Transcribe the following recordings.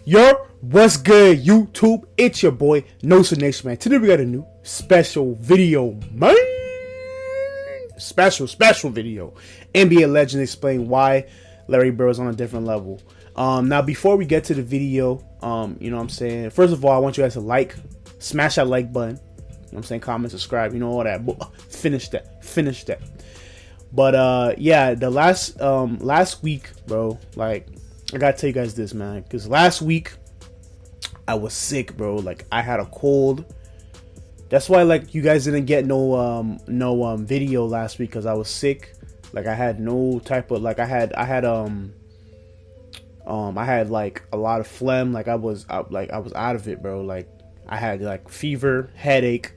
Yo, what's good, YouTube? It's your boy, NosaaNation, man. Today we got a new special video, man. Special video. NBA legends explain why Larry Bird is on a different level. Now, before we get to the video, you know what I'm saying? First of all, I want you guys to smash that like button. You know what I'm saying? Comment, subscribe, you know, all that. Finish that. But, yeah, the last week, bro, like, I gotta tell you guys this, man, because last week I was sick, bro. Like, I had a cold. That's why, like, you guys didn't get no video last week, because I was sick. Like, I had no type of, like, I had like a lot of phlegm. Like, I was out of it, bro. Like, I had like fever, headache,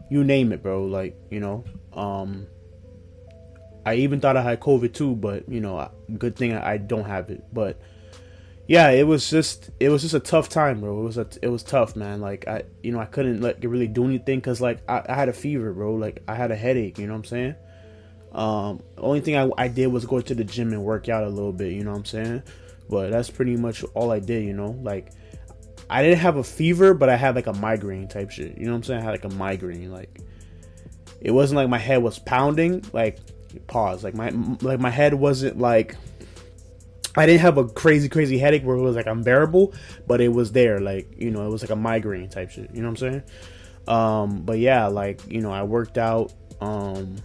you name it, bro. Like, you know, I even thought I had COVID too, but you know, good thing I don't have it. But yeah, it was just a tough time, bro. It was tough, man. Like, I couldn't like really do anything because like I had a fever, bro. Like, I had a headache, you know what I'm saying? Only thing I did was go to the gym and work out a little bit, you know what I'm saying? But that's pretty much all I did, you know? Like, I didn't have a fever, but I had like a migraine type shit, you know what I'm saying? I had like a migraine. Like, it wasn't like my head was pounding, like, pause, like my head wasn't like, I didn't have a crazy headache where it was like unbearable, but it was there, like, you know, it was like a migraine type shit, you know what I'm saying? But yeah, like, you know, I worked out, and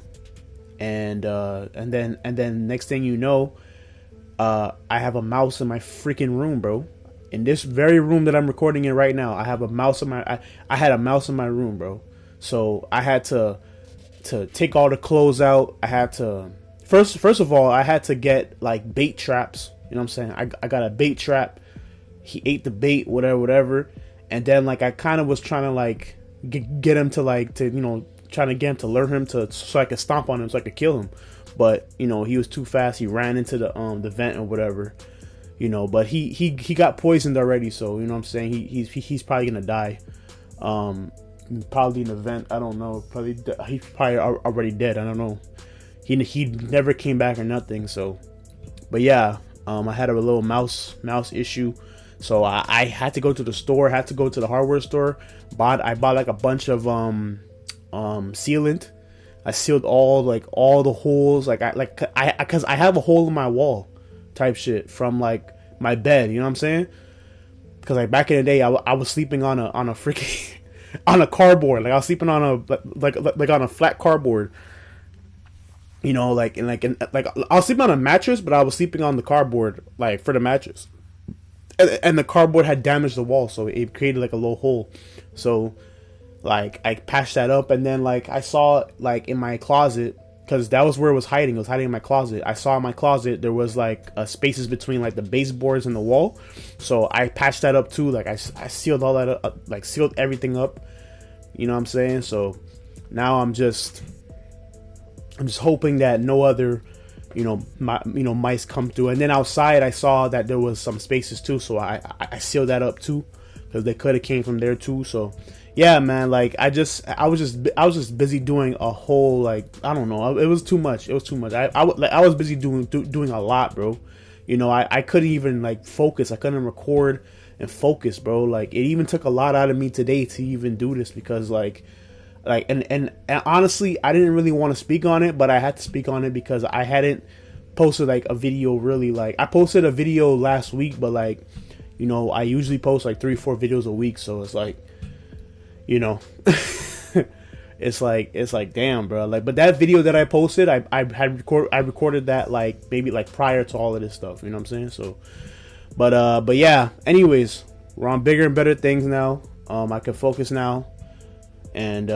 then next thing you know, I have a mouse in my freaking room, bro. In this very room that I'm recording in right now, I have a mouse in my I had a mouse in my room, bro. So I had to take all the clothes out. I had to first of all, I had to get like bait traps, you know what I'm saying? I got a bait trap. He ate the bait, whatever. And then like I kind of was trying to like get him to you know, trying to get him to lure him so I could stomp on him so I could kill him. But, you know, he was too fast. He ran into the vent or whatever. You know, but he got poisoned already, so you know what I'm saying, he's probably gonna die. Probably in the vent, I don't know. He's probably already dead. I don't know. He never came back or nothing. So, but yeah, I had a little mouse issue. So I had to go to the store. Had to go to the hardware store. I bought like a bunch of sealant. I sealed all the holes. Because I have a hole in my wall, type shit, from like my bed. You know what I'm saying? Because like back in the day, I was sleeping on a freaking on a cardboard. Like, I was sleeping on on a flat cardboard. You know, like I was sleeping on a mattress, but I was sleeping on the cardboard, like, for the mattress. And the cardboard had damaged the wall, so it created like a little hole. So like I patched that up, and then like I saw like in my closet, because that was where it was hiding. It was hiding in my closet. I saw in my closet there was like spaces between like the baseboards and the wall. So I patched that up too. Like I sealed all that up, like sealed everything up. You know what I'm saying? So now I'm just hoping that no other, mice come through. And then outside I saw that there was some spaces too. So I sealed that up too, because they could have came from there too. So yeah, man, like I was just busy doing a whole, like, I don't know, it was too much. I was busy doing a lot, bro. You know, I couldn't even like focus. I couldn't record and focus, bro. Like, it even took a lot out of me today to even do this, because and honestly, I didn't really want to speak on it, but I had to speak on it because I hadn't posted like a video really. Like, I posted a video last week, but like, you know, I usually post like 3-4 videos a week, so it's like, you know, it's like damn, bro. Like, but that video that I posted, I recorded that like maybe like prior to all of this stuff, you know what I'm saying? So but yeah, anyways, we're on bigger and better things now. I can focus now, and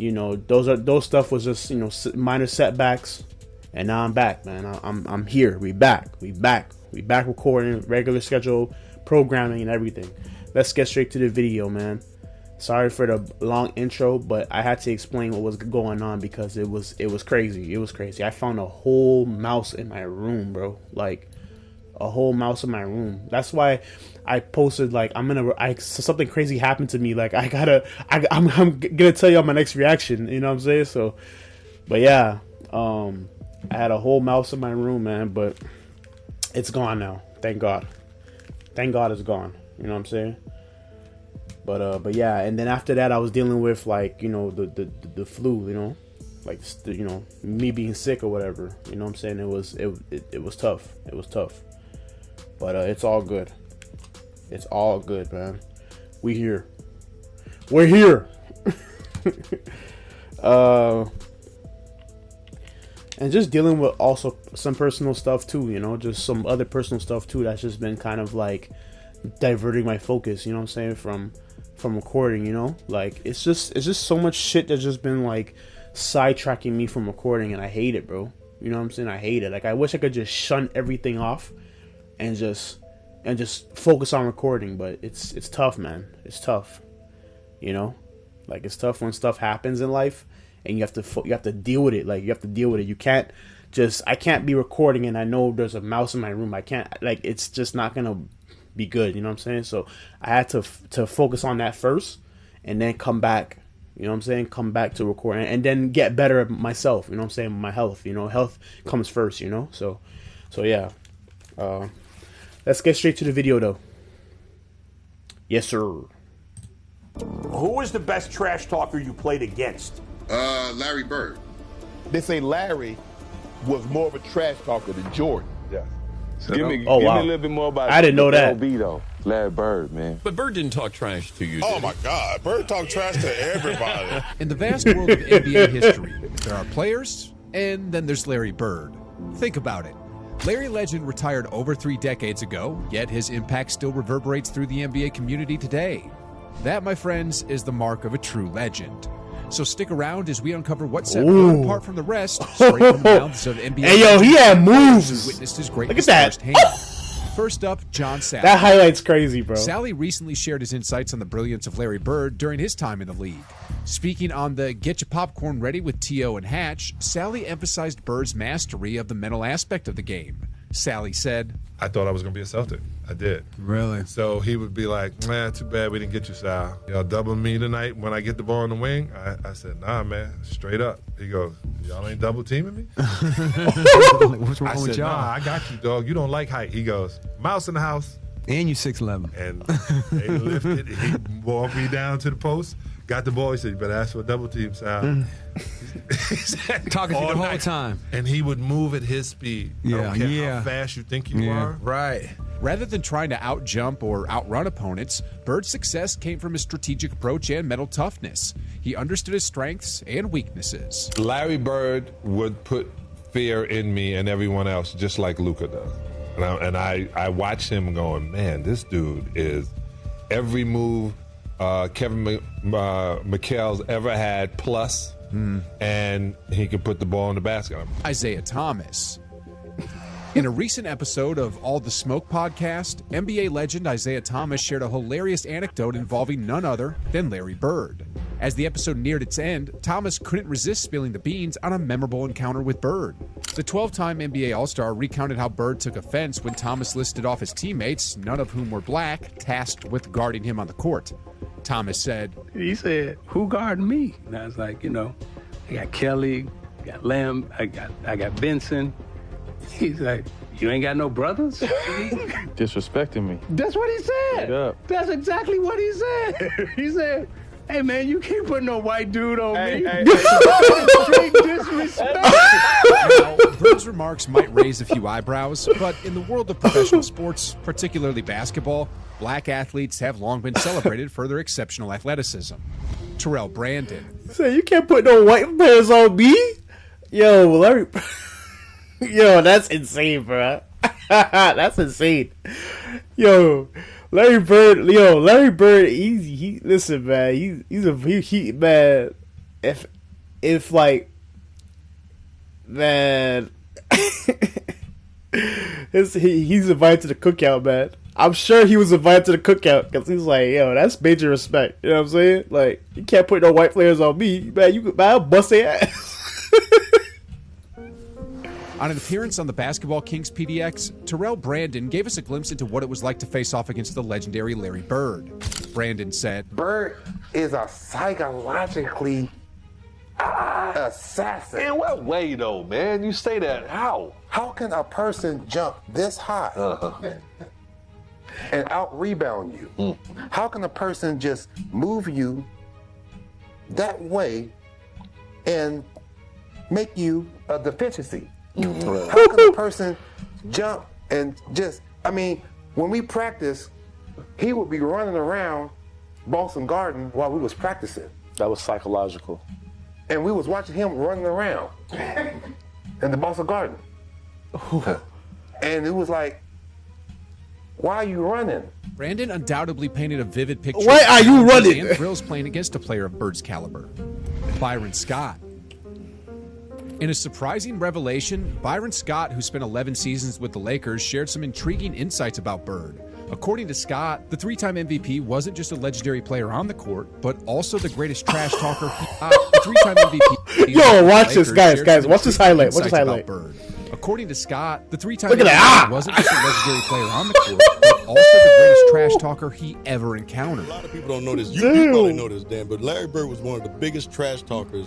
you know, those stuff was just, you know, minor setbacks, and now I'm back, man. I'm here. We back recording, regular schedule, programming and everything. Let's get straight to the video, man. Sorry for the long intro, but I had to explain what was going on because it was crazy. It was crazy. I found a whole mouse in my room, bro. Like, a whole mouse in my room. That's why I posted like something crazy happened to me. Like, I'm gonna tell you on my next reaction. You know what I'm saying? So, but yeah, I had a whole mouse in my room, man. But it's gone now. Thank God. Thank God it's gone. You know what I'm saying? But yeah, and then after that, I was dealing with like, you know, the flu, you know, like, you know, me being sick or whatever. You know what I'm saying? It was tough. It was tough. But it's all good. It's all good, man. We're here. And just dealing with also some personal stuff too, you know, just some other personal stuff too that's just been kind of like diverting my focus, you know what I'm saying, from recording, you know? Like it's just so much shit that's just been like sidetracking me from recording, and I hate it, bro. You know what I'm saying? I hate it. Like I wish I could just shun everything off and just focus on recording, but it's tough, man. It's tough. You know? Like it's tough when stuff happens in life. And you have to deal with it. Like you have to deal with it. You can't I can't be recording and I know there's a mouse in my room. I can't, like, it's just not gonna be good. You know what I'm saying? So I had to focus on that first, and then come back. You know what I'm saying? Come back to recording, and then get better at myself. You know what I'm saying? My health. You know, health comes first. You know. So yeah. Let's get straight to the video though. Yes, sir. Who was the best trash talker you played against? Larry Bird. They say Larry was more of a trash talker than Jordan. Yeah. So give me wow. a little bit more about I didn't know that. LB though. Larry Bird, man. But Bird didn't talk trash to you, Oh my God, Bird talked trash to everybody. In the vast world of NBA history, there are players, and then there's Larry Bird. Think about it. Larry Legend retired over 3 decades ago, yet his impact still reverberates through the NBA community today. That, my friends, is the mark of a true legend. So stick around as we uncover what set Bird apart from the rest, straight from the mouths of NBA. Hey, yo, he had moves. Who witnessed his greatness Look at that. firsthand. First up, John Sally. That highlight's crazy, bro. Sally recently shared his insights on the brilliance of Larry Bird during his time in the league. Speaking on the Get Your Popcorn Ready with T.O. and Hatch, Sally emphasized Bird's mastery of the mental aspect of the game. Sally said, I thought I was going to be a Celtic. I did. Really? So he would be like, man, too bad we didn't get you, Sal. Y'all double me tonight when I get the ball in the wing? I said, nah, man, straight up. He goes, y'all ain't double teaming me? What's wrong I with said, y'all? nah, I got you, dog. You don't like height. He goes, mouse in the house. And you 6'11". And they lifted. He walked me down to the post, got the ball. He said, you better ask for a double team, Sal. Talking to you the whole night. time. And he would move at his speed. I don't care how fast you think you are. Right. rather than trying to out-jump or outrun opponents, Bird's success came from his strategic approach and mental toughness. He understood his strengths and weaknesses. Larry Bird would put fear in me and everyone else just like Luka does. And I watch him going, man, this dude is every move Kevin McHale's ever had plus, and he can put the ball in the basket. Isaiah Thomas. In a recent episode of All the Smoke podcast, NBA legend Isaiah Thomas shared a hilarious anecdote involving none other than Larry Bird. As the episode neared its end, Thomas couldn't resist spilling the beans on a memorable encounter with Bird. The 12-time NBA All-Star recounted how Bird took offense when Thomas listed off his teammates, none of whom were black, tasked with guarding him on the court. Thomas said, he said, who guarding me? And I was like, I got Kelly, I got Lamb, I got Benson. He's like, you ain't got no brothers? Disrespecting me. That's what he said. That's exactly what he said. He said, hey, man, you can't put no white dude on me. Straight disrespect. Now, Bird's remarks might raise a few eyebrows, but in the world of professional sports, particularly basketball, black athletes have long been celebrated for their exceptional athleticism. Terrell Brandon. So you can't put no white players on me? Yo, Larry... Yo, that's insane, bro. That's insane. Yo, Larry Bird. He listen, man. He's man. If like, man, he's invited to the cookout, man. I'm sure he was invited to the cookout because he's like, yo, that's major respect. You know what I'm saying? Like, you can't put no white players on me, man. I'll bust their ass. On an appearance on the Basketball Kings PDX, Terrell Brandon gave us a glimpse into what it was like to face off against the legendary Larry Bird. Brandon said, Bird is a psychologically assassin. In what way, though, man? You say that. How? How can a person jump this high? and out-rebound you? How can a person just move you that way and make you a deficiency? How can a person jump and just, I mean, when we practice, he would be running around Boston Garden while we was practicing. That was psychological. And we was watching him running around in the Boston Garden. And it was like, why are you running? Brandon undoubtedly painted a vivid picture. Why are you running? And thrills playing against a player of Bird's caliber, Byron Scott. In a surprising revelation, Byron Scott, who spent 11 seasons with the Lakers, shared some intriguing insights about Bird. According to Scott, the three-time MVP wasn't just a legendary player on the court, but also the greatest trash talker. The three-time MVP. Yo, watch this, guys. Watch this highlight. Watch this highlight. Bird. According to Scott, the three-time Look at MVP that. wasn't just a legendary player on the court, but also the greatest trash talker he ever encountered. A lot of people don't know this. You probably know this, Dan, but Larry Bird was one of the biggest trash talkers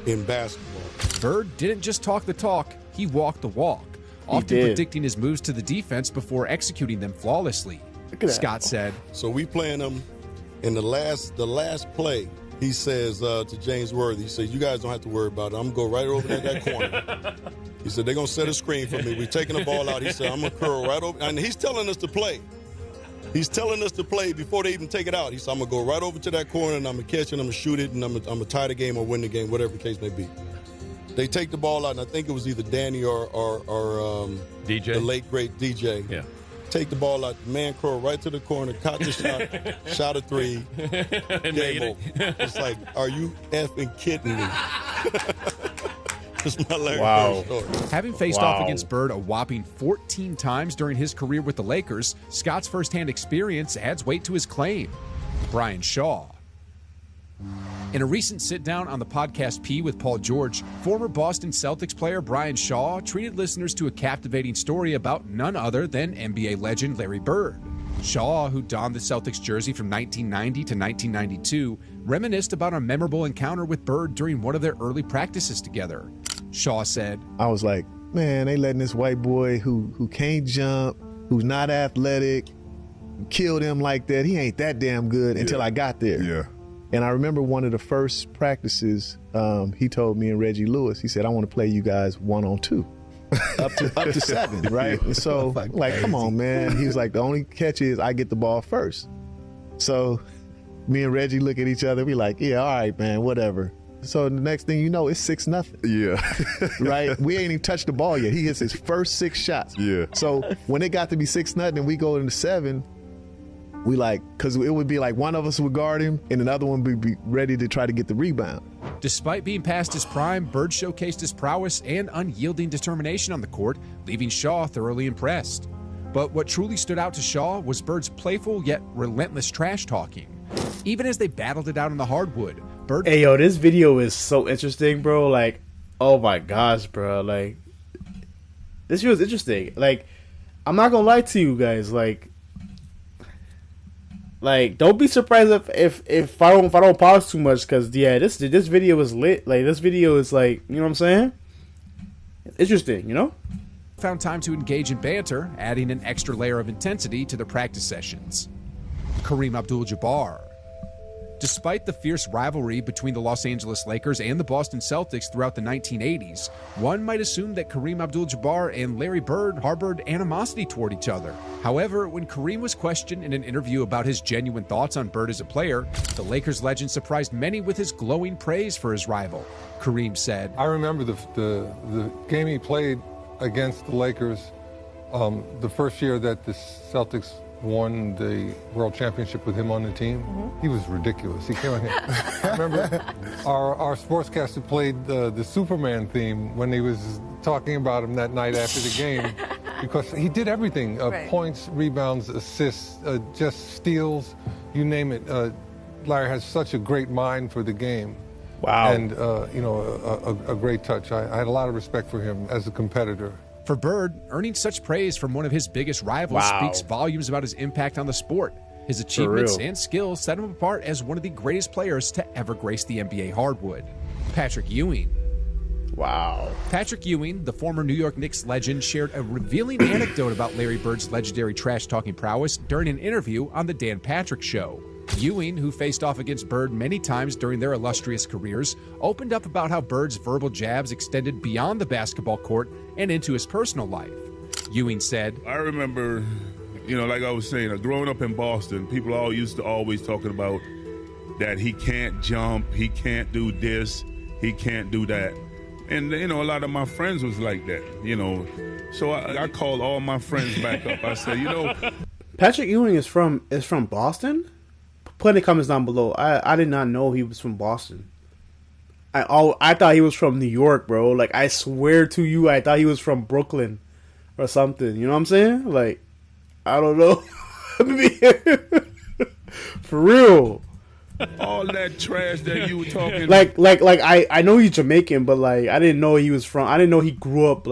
in basketball. Bird didn't just talk the talk, he walked the walk, often predicting his moves to the defense before executing them flawlessly. Scott said, so we playing them in the last play. He says to James Worthy, he says, you guys don't have to worry about it. I'm going to go right over that corner. He said, they're going to set a screen for me. We're taking the ball out. He said, I'm going to curl right over. And he's telling us to play. He's telling us to play before they even take it out. He said, I'm going to go right over to that corner, and I'm going to catch it, and I'm going to shoot it, and I'm going to tie the game or win the game, whatever the case may be. They take the ball out, and I think it was either Danny or DJ, the late, great DJ. Yeah. Take the ball out, man curl right to the corner, caught the shot, shot a three, game over. It's like, are you effing kidding me? It's my Larry Bird story. Having faced off against Bird a whopping 14 times during his career with the Lakers, Scott's firsthand experience adds weight to his claim. Brian Shaw. In a recent sit-down on the podcast P with Paul George, former Boston Celtics player Brian Shaw treated listeners to a captivating story about none other than NBA legend Larry Bird. Shaw, who donned the Celtics jersey from 1990 to 1992, reminisced about a memorable encounter with Bird during one of their early practices together. Shaw said, I was like, man, they letting this white boy who can't jump, who's not athletic, kill him like that. He ain't that damn good until I got there. Yeah. And I remember one of the first practices, he told me and Reggie Lewis, he said, I want to play you guys 1-on-2. up to 7, right? And so, like, come on, man. He was like, the only catch is I get the ball first. So me and Reggie look at each other. We like, yeah, all right, man, whatever. So the next thing you know, it's 6-0. Yeah. Right? We ain't even touched the ball yet. He hits his first 6 shots. Yeah. So when it got to be 6-0 and we go into 7, we like, because it would be like one of us would guard him and another one would be ready to try to get the rebound. Despite being past his prime, Bird showcased his prowess and unyielding determination on the court, leaving Shaw thoroughly impressed. But what truly stood out to Shaw was Bird's playful yet relentless trash talking. Even as they battled it out on the hardwood, Bird... Hey, yo, this video is so interesting, bro. Like, oh my gosh, bro. Like, this video is interesting. Like, I'm not gonna lie to you guys. Like, don't be surprised if I don't pause too much, because yeah, this video is lit. Like, this video is like, you know what I'm saying? Interesting, you know? Found time to engage in banter, adding an extra layer of intensity to their practice sessions. Kareem Abdul-Jabbar. Despite the fierce rivalry between the Los Angeles Lakers and the Boston Celtics throughout the 1980s, one might assume that Kareem Abdul-Jabbar and Larry Bird harbored animosity toward each other. However, when Kareem was questioned in an interview about his genuine thoughts on Bird as a player, the Lakers legend surprised many with his glowing praise for his rival. Kareem said, I remember the game he played against the Lakers the first year that the Celtics won the World Championship with him on the team. He was ridiculous. He came on here. Remember, our sportscaster played the Superman theme when he was talking about him that night after the game, because he did everything, points, rebounds, assists, just steals, you name it. Larry has such a great mind for the game. Wow. And, a great touch. I had a lot of respect for him as a competitor. For Bird, earning such praise from one of his biggest rivals speaks volumes about his impact on the sport. His achievements and skills set him apart as one of the greatest players to ever grace the NBA hardwood. Patrick Ewing. Wow. Patrick Ewing, the former New York Knicks legend, shared a revealing anecdote about Larry Bird's legendary trash-talking prowess during an interview on The Dan Patrick Show. Ewing, who faced off against Bird many times during their illustrious careers, opened up about how Bird's verbal jabs extended beyond the basketball court and into his personal life. Ewing said, I remember, like I was saying, growing up in Boston, people all used to always talking about that he can't jump, he can't do this, he can't do that. And, a lot of my friends was like that, So I called all my friends back up. I said, Patrick Ewing is from Boston? Put in the comments down below. I did not know he was from Boston. I thought he was from New York, bro. Like, I swear to you, I thought he was from Brooklyn or something. You know what I'm saying? Like, I don't know. For real. all that trash that you were talking. Like I know he's Jamaican, but like I didn't know he was from. I didn't know he grew up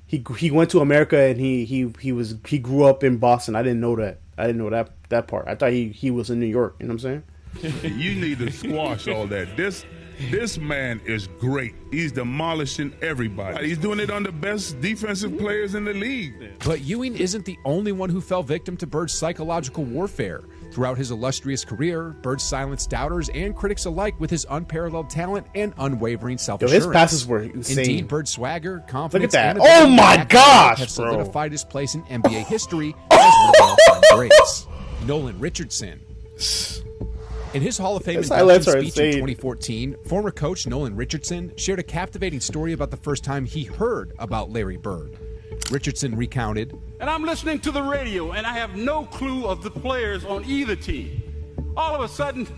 he went to America and he grew up in Boston. I didn't know that. I didn't know that part. I thought he was in New York. You know what I'm saying? You need to squash all that. This man is great. He's demolishing everybody. He's doing it on the best defensive players in the league. But Ewing isn't the only one who fell victim to Bird's psychological warfare. Throughout his illustrious career, Bird silenced doubters and critics alike with his unparalleled talent and unwavering self-assurance. His passes were insane. Indeed, Bird's swagger, confidence, look at that! And Oh my gosh, have bro! solidified his place in NBA history as one of the all-time greats. Nolan Richardson. In his Hall of Fame induction speech in 2014, former coach Nolan Richardson shared a captivating story about the first time he heard about Larry Bird. Richardson recounted, "And I'm listening to the radio, and I have no clue of the players on either team. All of a sudden,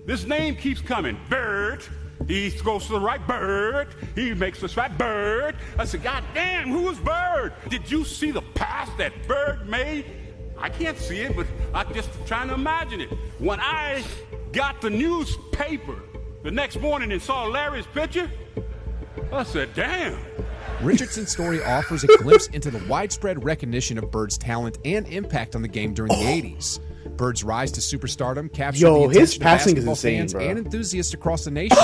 this name keeps coming. Bird. He goes to the right, Bird. He makes the shot, Bird. I said, God damn, who is Bird? Did you see the pass that Bird made? I can't see it, but I'm just trying to imagine it. When I got the newspaper the next morning and saw Larry's picture, I said, damn." Richardson's story offers a glimpse into the widespread recognition of Bird's talent and impact on the game during the 80s. Bird's rise to superstardom captured the attention his passing of basketball is insane, fans bro. and enthusiasts across the nation,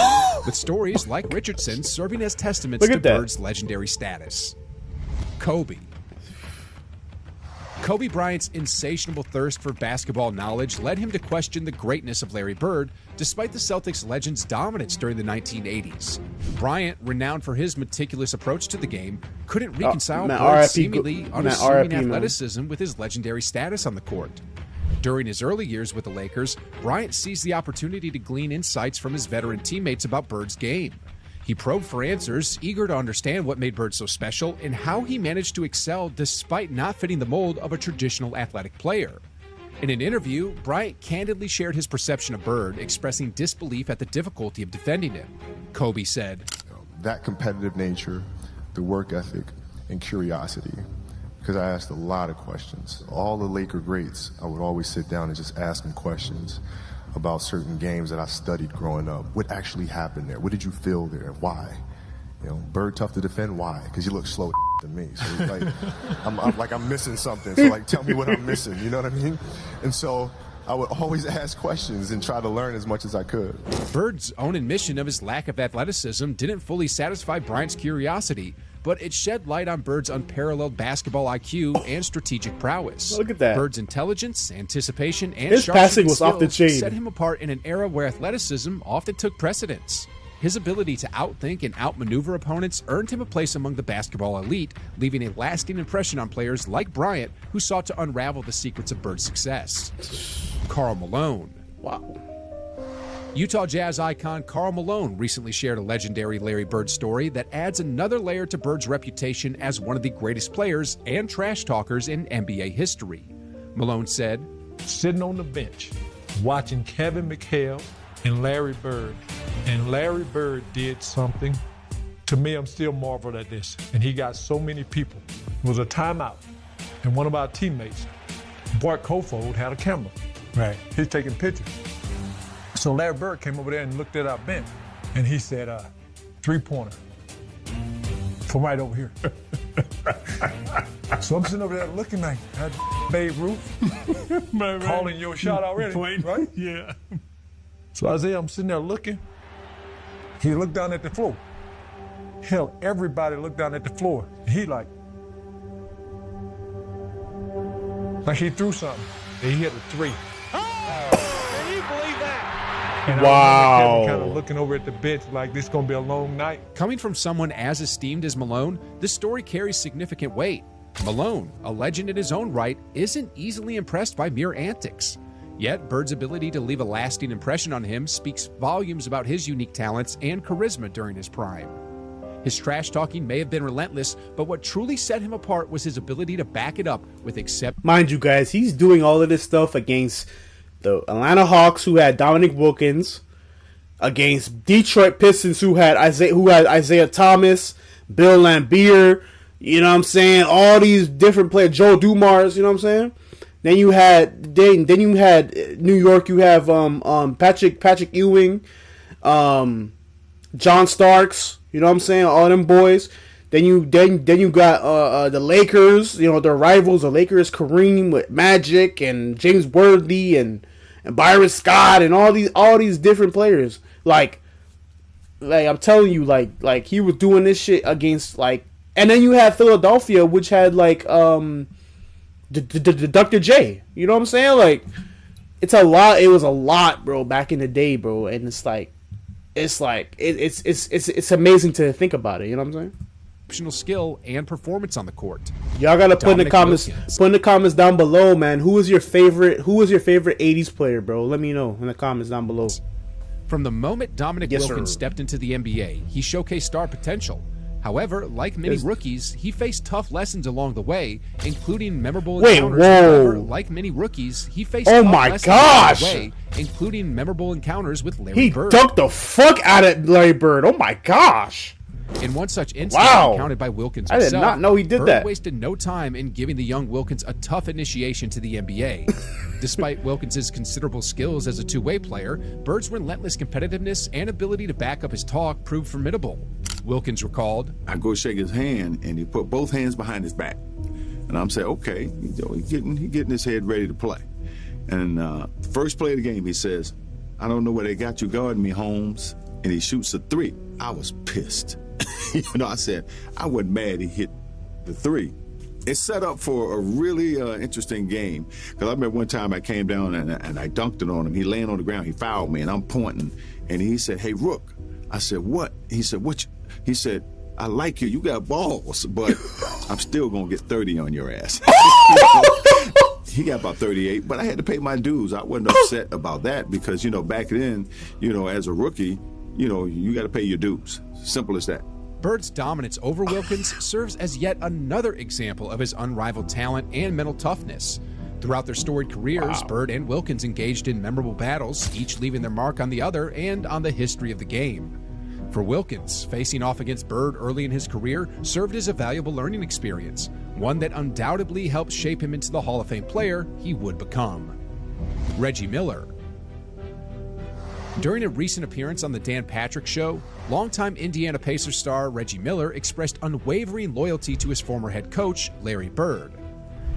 with stories like Richardson's serving as testaments to Bird's legendary status. Kobe Bryant's insatiable thirst for basketball knowledge led him to question the greatness of Larry Bird, despite the Celtics legend's dominance during the 1980s. Bryant, renowned for his meticulous approach to the game, couldn't reconcile Bird's seemingly unassuming athleticism with his legendary status on the court. During his early years with the Lakers, Bryant seized the opportunity to glean insights from his veteran teammates about Bird's game. He probed for answers, eager to understand what made Bird so special and how he managed to excel despite not fitting the mold of a traditional athletic player. In an interview, Bryant candidly shared his perception of Bird, expressing disbelief at the difficulty of defending him. Kobe said, "That competitive nature, the work ethic, and curiosity, because I asked a lot of questions. All the Laker greats, I would always sit down and just ask them questions about certain games that I studied growing up. What actually happened there? What did you feel there? Why? Bird tough to defend. Why? Because you look slow to me. So it's like I'm missing something. So like, tell me what I'm missing. You know what I mean? And so I would always ask questions and try to learn as much as I could." Bird's own admission of his lack of athleticism didn't fully satisfy Bryant's curiosity, but it shed light on Bird's unparalleled basketball IQ and strategic prowess. Look at that. Bird's intelligence, anticipation, and his passing was off the chain. Set him apart in an era where athleticism often took precedence. His ability to outthink and outmaneuver opponents earned him a place among the basketball elite, leaving a lasting impression on players like Bryant, who sought to unravel the secrets of Bird's success. Karl Malone. Wow. Utah Jazz icon Karl Malone recently shared a legendary Larry Bird story that adds another layer to Bird's reputation as one of the greatest players and trash talkers in NBA history. Malone said, "Sitting on the bench, watching Kevin McHale and Larry Bird, and Larry Bird did something. To me, I'm still marveled at this. And he got so many people. It was a timeout, and one of our teammates, Bart Kofold, had a camera. Right. He's taking pictures. So Larry Bird came over there and looked at our bench, and he said, 3-pointer from right over here." So I'm sitting over there looking like that Babe Ruth calling your shot already, right? Yeah. So Isaiah, I'm sitting there looking. He looked down at the floor. Hell, everybody looked down at the floor. He like he threw something. And he hit a 3. Can you believe that? And Wow. I remember Kevin kind of looking over at the bench like this gonna be a long night. Coming from someone as esteemed as Malone, this story carries significant weight. Malone, a legend in his own right, isn't easily impressed by mere antics. Yet, Bird's ability to leave a lasting impression on him speaks volumes about his unique talents and charisma during his prime. His trash talking may have been relentless, but what truly set him apart was his ability to back it up with Mind you guys, he's doing all of this stuff against the Atlanta Hawks, who had Dominic Wilkins, against Detroit Pistons, who had Isaiah Thomas, Bill Laimbeer, you know what I'm saying? All these different players, Joe Dumars, you know what I'm saying? Then you had New York, you have Patrick Ewing, John Starks, you know what I'm saying? All them boys. Then you got the Lakers, you know, their rivals, the Lakers, Kareem with Magic and James Worthy and Byron Scott and all these different players. Like I'm telling you, like he was doing this shit against and then you have Philadelphia, which had the Dr. J. You know what I'm saying? Like it's a lot. It was a lot, bro, back in the day, bro. And it's amazing to think about it. You know what I'm saying? exceptional skill and performance on the court. Y'all gotta put in the comments. Wilkins. Put in the comments down below, man. Who was your favorite? Who was your favorite '80s player, bro? Let me know in the comments down below. From the moment Dominic Yes, Wilkins sir. stepped into the NBA, he showcased star potential. However, like many Yes. rookies, he faced tough lessons along the way, including memorable Wait, encounters. whoa. However, like many rookies, he faced Oh tough my lessons gosh. along the way, including memorable encounters with Larry He Bird. dunked the fuck out of Larry Bird. Oh my gosh. In one such incident Wow. recounted by Wilkins I did himself, not know he did Bird that. wasted no time in giving the young Wilkins a tough initiation to the NBA. Despite Wilkins' considerable skills as a two-way player, Bird's relentless competitiveness and ability to back up his talk proved formidable. Wilkins recalled, I go shake his hand, and he put both hands behind his back. And I'm saying, okay, he getting his head ready to play. And first play of the game, he says, I don't know where they got you guarding me, Holmes. And he shoots a three. I was pissed. I said, I wasn't mad he hit the three. It's set up for a really interesting game. Because I remember one time I came down and I dunked it on him. He laying on the ground. He fouled me, and I'm pointing. And he said, hey, Rook. I said, what? He said, what? He said, I like you. You got balls, but I'm still going to get 30 on your ass. He got about 38, but I had to pay my dues. I wasn't upset about that because, back then, as a rookie, you got to pay your dues. Simple as that. Bird's dominance over Wilkins serves as yet another example of his unrivaled talent and mental toughness. Throughout their storied careers, Bird and Wilkins engaged in memorable battles, each leaving their mark on the other and on the history of the game. For Wilkins, facing off against Bird early in his career served as a valuable learning experience, one that undoubtedly helped shape him into the Hall of Fame player he would become. Reggie Miller. During a recent appearance on the Dan Patrick Show, longtime Indiana Pacers star Reggie Miller expressed unwavering loyalty to his former head coach, Larry Bird.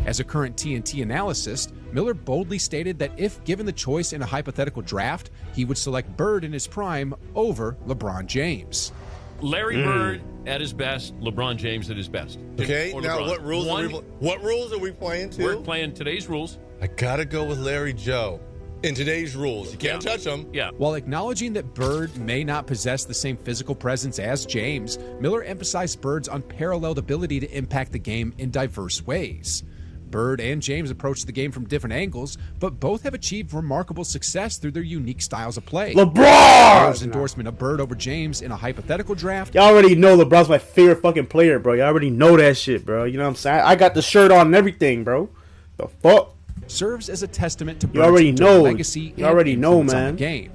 As a current TNT analyst, Miller boldly stated that if given the choice in a hypothetical draft, he would select Bird in his prime over LeBron James. Larry Bird at his best, LeBron James at his best. Okay, Or now LeBron. what rules are we playing to? We're playing today's rules. I gotta go with Larry Joe. In today's rules, you can't touch him. Yeah. While acknowledging that Bird may not possess the same physical presence as James, Miller emphasized Bird's unparalleled ability to impact the game in diverse ways. Bird and James approached the game from different angles, but both have achieved remarkable success through their unique styles of play. LeBron! Miller's endorsement of Bird over James in a hypothetical draft. Y'all already know LeBron's my favorite fucking player, bro. Y'all already know that shit, bro. You know what I'm saying? I got the shirt on and everything, bro. The fuck? Serves as a testament to You Bird's already enduring know. legacy You and already know, influence on man. the game.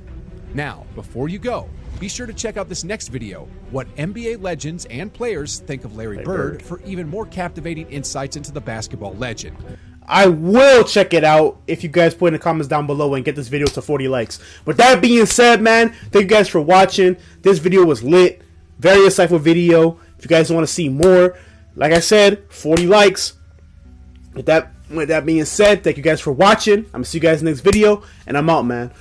Now, before you go, be sure to check out this next video, what NBA legends and players think of Larry Bird, for even more captivating insights into the basketball legend. I will check it out if you guys put in the comments down below and get this video to 40 likes. With that being said, man, thank you guys for watching. This video was lit. Very insightful video. If you guys want to see more, like I said, 40 likes. With that being said, thank you guys for watching. I'm going to see you guys in the next video, and I'm out, man.